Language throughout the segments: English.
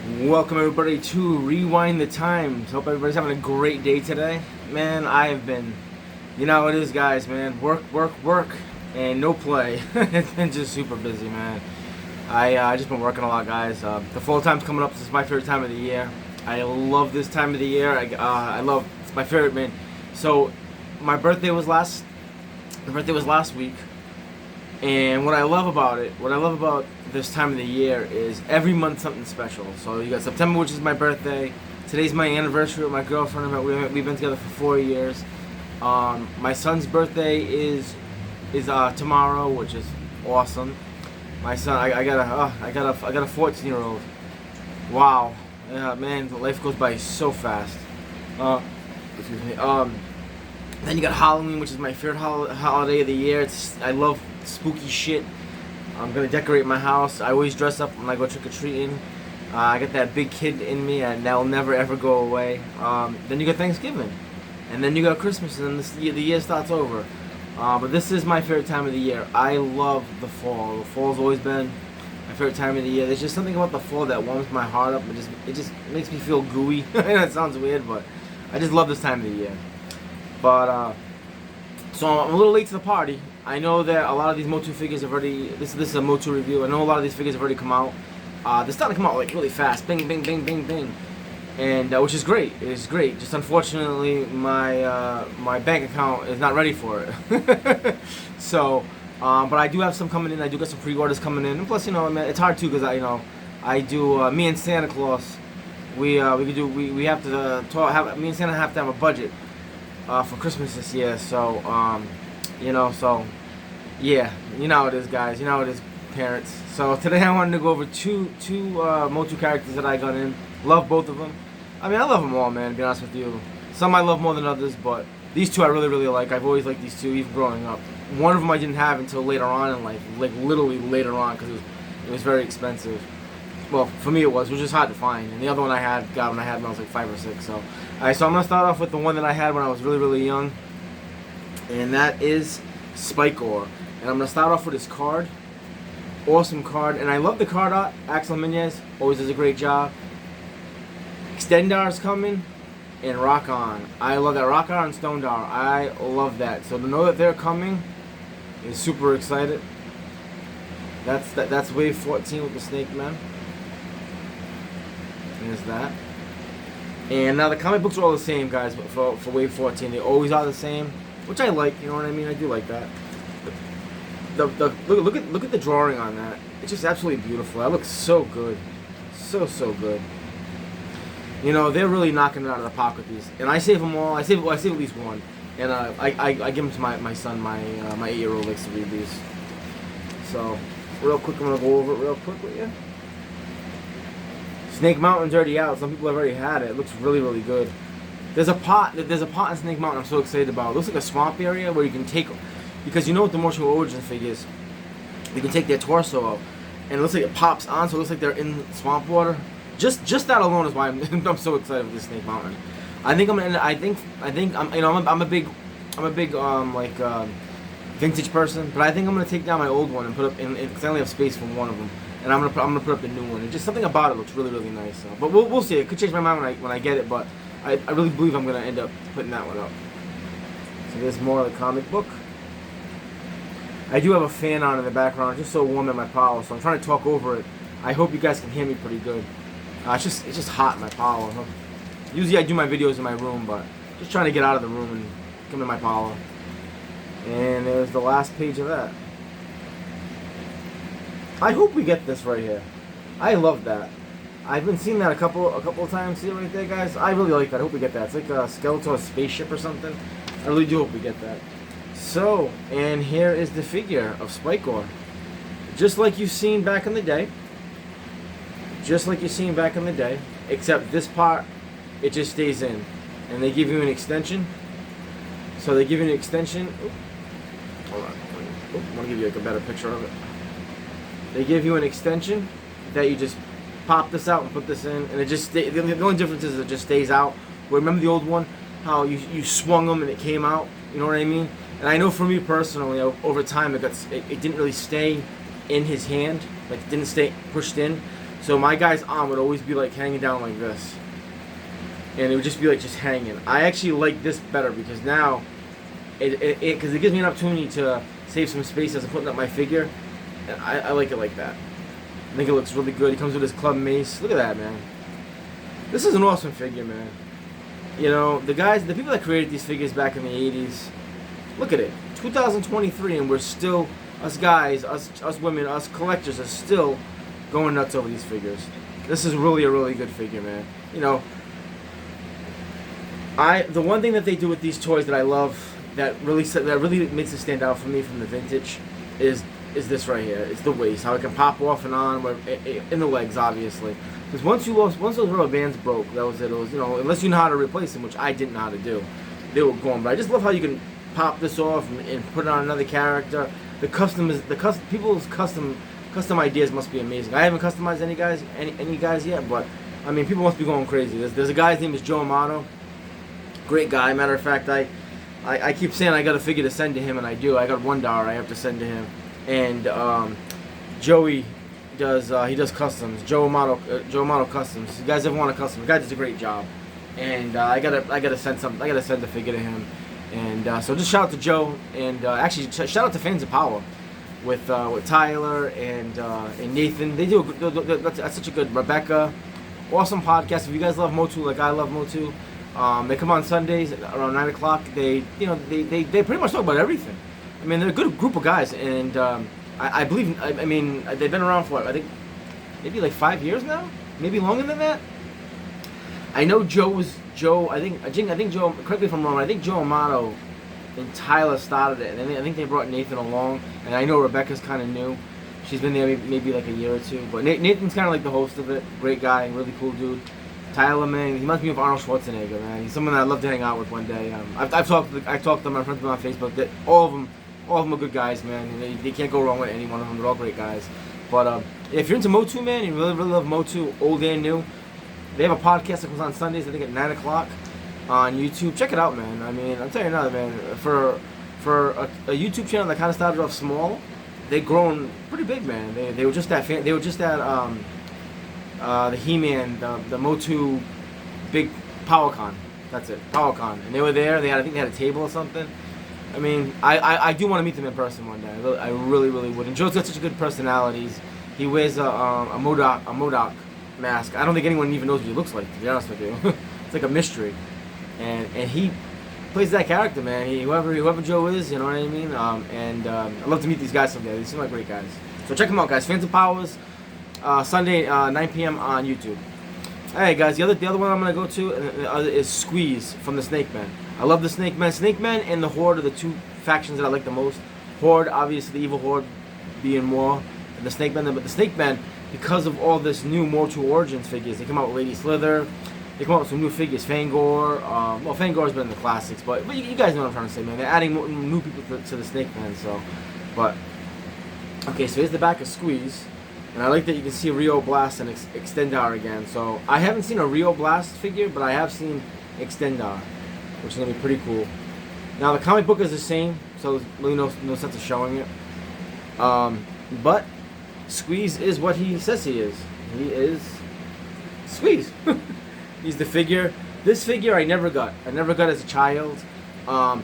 Welcome everybody to Rewind the Times. Hope everybody's having a great day today. Man, I have been, you know how it is guys, man. Work, and no play. It's been just super busy, man. I just been working a lot, guys. The fall time's coming up. This is my favorite time of the year. I love this time of the year. It's my favorite, man. So, my birthday was last week. And what I love about this time of the year is every month something special. So you got September, which is my birthday. Today's my anniversary with my girlfriend. We've been together for 4 years. My son's birthday is tomorrow, which is awesome. My son, I got a 14-year-old. Wow, man, life goes by so fast. Excuse me. Then you got Halloween, which is my favorite holiday of the year. I love spooky shit. I'm gonna decorate my house. I always dress up when I go trick-or-treating. I got that big kid in me, and that'll never ever go away. Then you got Thanksgiving, and then you got Christmas, and then the year starts over. But this is my favorite time of the year. I love the fall. The fall's always been my favorite time of the year. There's just something about the fall that warms my heart up. It just makes me feel gooey. That sounds weird, but I just love this time of the year. But so I'm a little late to the party. I know that a lot of these motu figures have already. This is a motu review. I know a lot of these figures have already come out. They're starting to come out like really fast. Bing, bing, bing, bing, bing, and which is great. It is great. Just unfortunately, my bank account is not ready for it. So, but I do have some coming in. I do got some pre-orders coming in. And plus, it's hard too because I do me and Santa Claus. We have to talk. Me and Santa have to have a budget for Christmas this year. So yeah, you know how it is, guys. You know how it is, parents. So today I wanted to go over two motu characters that I got in. Love both of them. I mean, I love them all, man, to be honest with you. Some I love more than others, but these two I really, really like. I've always liked these two, even growing up. One of them I didn't have until later on in life, like literally later on, because it was very expensive. Well, for me it was just hard to find. And the other one I got when I was like 5 or 6. So, alright, so I'm going to start off with the one that I had when I was really, really young. And that is Spikor. And I'm going to start off with his card. Awesome card. And I love the card art. Axel Minez always does a great job. Extendar's coming. And Rock On. I love that. Rock On and Stone Dar. I love that. So to know that they're coming is super excited. That's wave 14 with the Snake Man. There's that. And now the comic books are all the same, guys, but for wave 14. They always are the same. Which I like, you know what I mean? I do like that. Look at the drawing on that. It's just absolutely beautiful. That looks so good, so good. You know, they're really knocking it out of the park with these. And I save them all. I save at least one. And I give them to my son. My 8-year-old likes to read these. So real quick, I'm gonna go over it real quick with you. Snake Mountain's already out. Some people have already had it. It looks really, really good. There's a pot in Snake Mountain I'm so excited about. It looks like a swamp area where you can take, because you know what the Mortal Origin figures, you can take their torso out, and it looks like it pops on, so it looks like they're in swamp water. Just that alone is why I'm so excited with this Snake Mountain. I'm a big vintage person, but I think I'm gonna take down my old one and put up because I only have space for one of them, and I'm gonna put up the new one. And just something about it looks really, really nice. So, but we'll see. It could change my mind when I get it, but I really believe I'm going to end up putting that one up. So there's more of the comic book. I do have a fan on in the background. It's just so warm in my parlor, so I'm trying to talk over it. I hope you guys can hear me pretty good. It's just hot in my parlor. Usually I do my videos in my room, but just trying to get out of the room and come to my parlor. And there's the last page of that. I hope we get this right here. I love that. I've been seeing that a couple of times. See it right there, guys? I really like that. I hope we get that. It's like a Skeletor spaceship or something. I really do hope we get that. So, and here is the figure of Spikor. Just like you've seen back in the day. Except this part, it just stays in. And they give you an extension. So they give you an extension. Oop. Hold on. I want to give you like a better picture of it. They give you an extension that you just pop this out and put this in, and it just the only difference is it just stays out. Remember the old one, how you swung them and it came out, you know what I mean? And I know for me personally, over time it didn't really stay in his hand, like it didn't stay pushed in. So my guy's arm would always be like hanging down like this, and it would just be like just hanging. I actually like this better because now it gives me an opportunity to save some space as I'm putting up my figure. And I like it like that. I think it looks really good. He comes with his club mace. Look at that, man. This is an awesome figure, man. You know, the people that created these figures back in the 80s, look at it. 2023, and we're still, us guys, us women, us collectors are still going nuts over these figures. This is really a really good figure, man. You know, the one thing that they do with these toys that I love, that really makes it stand out for me from the vintage, is this right here. It's the waist, how it can pop off and on, in the legs, obviously. Because once those rubber bands broke, that was it. It was, you know, unless you know how to replace them, which I didn't know how to do, they were gone. But I just love how you can pop this off and put it on another character. People's custom ideas must be amazing. I haven't customized any guys yet, but I mean, people must be going crazy. There's a guy's name is Joe Amato. Great guy. Matter of fact, I keep saying I got a figure to send to him, and I do. I got $1 I have to send to him, and Joey does customs. Joe Amato Customs. If you guys ever want a custom, the guy does a great job, and I gotta send the figure to him, and so just shout out to Joe, and actually shout out to Fans of Power with Tyler and Nathan. That's such a good. Rebecca, awesome podcast. If you guys love Motu like I love Motu, they come on Sundays around 9 o'clock. They pretty much talk about everything. I mean, they're a good group of guys, and I believe. I mean, they've been around for I think maybe like 5 years now, maybe longer than that. I know Joe. I think Joe. Correct me if I'm wrong. I think Joe Amato and Tyler started it, and I think they brought Nathan along. And I know Rebecca's kind of new. She's been there maybe like a year or two. But Nathan's kind of like the host of it. Great guy, really cool dude. Tyler, man, he reminds me of Arnold Schwarzenegger, man. He's someone that I'd love to hang out with one day. I've talked to my friends on Facebook. That all of them are good guys, man. And they can't go wrong with any one of them. They're all great guys. But if you're into Motu, man, you really love Motu, old and new, they have a podcast that comes on Sundays, I think at 9 o'clock on YouTube. Check it out, man. I mean, I'll tell you another, man. For a YouTube channel that kind of started off small, they've grown pretty big, man. They were just at the He-Man, the Motu big PowerCon. That's it, PowerCon. And they were there. I think they had a table or something. I mean, I do want to meet them in person one day. I really would. And Joe's got such a good personality. He wears a Modoc mask. I don't think anyone even knows what he looks like, to be honest with you. It's like a mystery. And he plays that character, man. Whoever Joe is, you know what I mean? I'd love to meet these guys someday. They seem like great guys. So check them out, guys. Fans of Powers, Sunday, 9 p.m. on YouTube. Alright, guys. The other one I'm gonna go to is Squeeze from the Snake Men. I love the Snake Men. Snake Men and the Horde are the two factions that I like the most. Horde, obviously, the evil Horde being more than the Snake Men. But the Snake Men, because of all this new Motu Origins figures, they come out with Lady Slither. They come out with some new figures, Fangor. Well, Fangor's been in the classics, but you guys know what I'm trying to say, man. They're adding new people to the Snake Men, so. But, okay, so here's the back of Squeeze. And I like that you can see Rio Blast and Extendar again. So, I haven't seen a Rio Blast figure, but I have seen Extendar, which is going to be pretty cool. Now, the comic book is the same, so there's really no sense of showing it. But Squeeze is what he says he is. He is Squeeze. He's the figure. This figure I never got. I never got as a child. The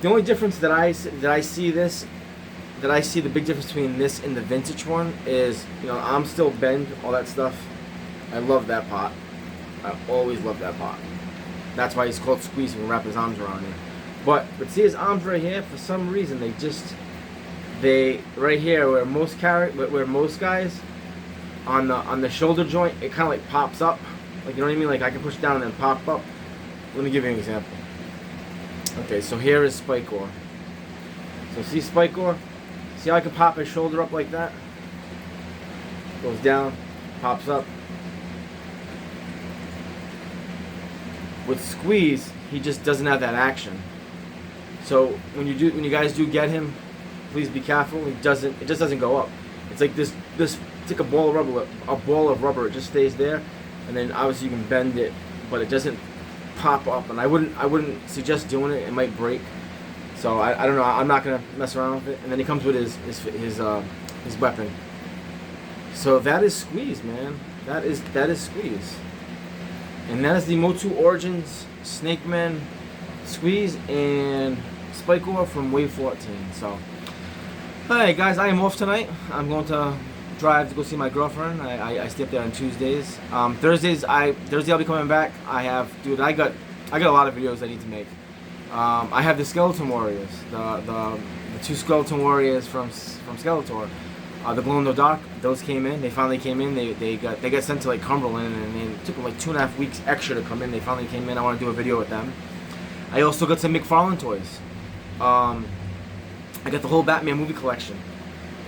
only difference that I see the big difference between this and the vintage one is, you know, I'm still bend, all that stuff. I love that part. I always love that part. That's why he's called Squeeze when we wrap his arms around it. But see his arms right here, for some reason they right here where most guys on the shoulder joint, it kind of like pops up. Like, you know what I mean? Like, I can push it down and then pop up. Let me give you an example. Okay, so here is Spikor. So see Spikor? See how I can pop his shoulder up like that? Goes down, pops up. With Squeeze, he just doesn't have that action. So when you guys do get him, please be careful. It just doesn't go up. It's like this. It's like a ball of rubber. A ball of rubber. It just stays there. And then obviously you can bend it, but it doesn't pop up. And I wouldn't suggest doing it. It might break. So I don't know. I'm not gonna mess around with it. And then he comes with his weapon. So that is Squeeze, man. That is Squeeze. And that is the Motu Origins Snake Man Squeeze and Spikor from Wave 14. So, alright guys, I am off tonight. I'm going to drive to go see my girlfriend. I stay up there on Tuesdays. Thursday I'll be coming back. I got a lot of videos I need to make. I have the Skeleton Warriors, the two Skeleton Warriors from Skeletor. The glow in the dark, those came in. They finally came in. They got sent to like Cumberland, and it took them like 2.5 weeks extra to come in. They finally came in. I want to do a video with them. I also got some McFarlane toys. I got the whole Batman movie collection.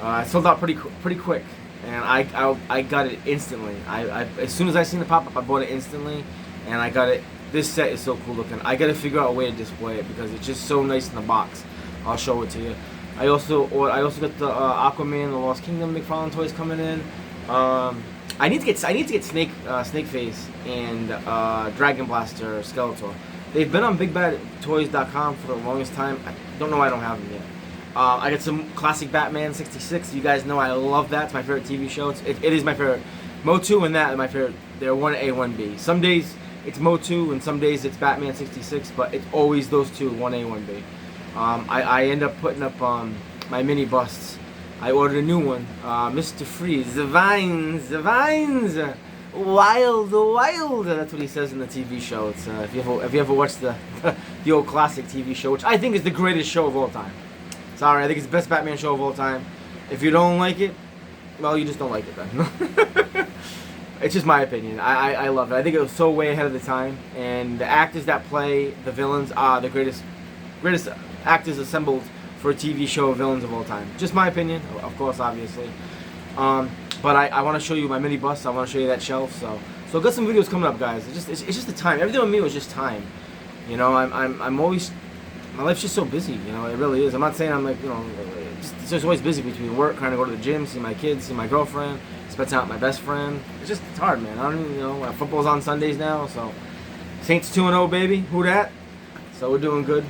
I sold out pretty quick, and I got it instantly. As soon as I seen the pop up, I bought it instantly, and I got it. This set is so cool looking. I gotta figure out a way to display it because it's just so nice in the box. I'll show it to you. I also got the Aquaman, the Lost Kingdom McFarlane toys coming in. I need to get Snakeface and Dragon Blaster Skeletor. They've been on BigBadToys.com for the longest time. I don't know why I don't have them yet. I got some classic Batman 66. You guys know I love that. It's my favorite TV show. It is my favorite. Motu and that are my favorite. They're 1A, 1B. Some days it's Motu and some days it's Batman 66, but it's always those two, 1A, 1B. I end up putting up my mini busts. I ordered a new one, Mr. Freeze, the vines, wild, wild. That's what he says in the TV show. It's if you ever watched the old classic TV show, which I think is the greatest show of all time. Sorry, I think it's the best Batman show of all time. If you don't like it, well, you just don't like it then. It's just my opinion. I love it. I think it was so way ahead of the time, and the actors that play the villains are the greatest actors assembled for a TV show of villains of all time. Just my opinion, of course, obviously. But I want to show you my mini bust. I want to show you that shelf. So I've got some videos coming up, guys. It's just the time. Everything with me was just time. You know, I'm always, my life's just so busy. You know, it really is. I'm not saying I'm like, you know, it's just always busy between work, trying to go to the gym, see my kids, see my girlfriend, spend time with my best friend. It's hard, man. I don't even, you know, football's on Sundays now, so Saints 2-0, baby. Who dat? So we're doing good.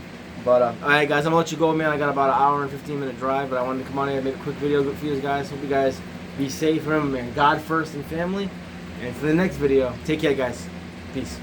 But, alright guys, I'm going to let you go, man. I got about an hour and 15-minute drive, but I wanted to come on here and make a quick video for you guys. Hope you guys be safe. Remember, man, God first and family. And for the next video, take care, guys. Peace.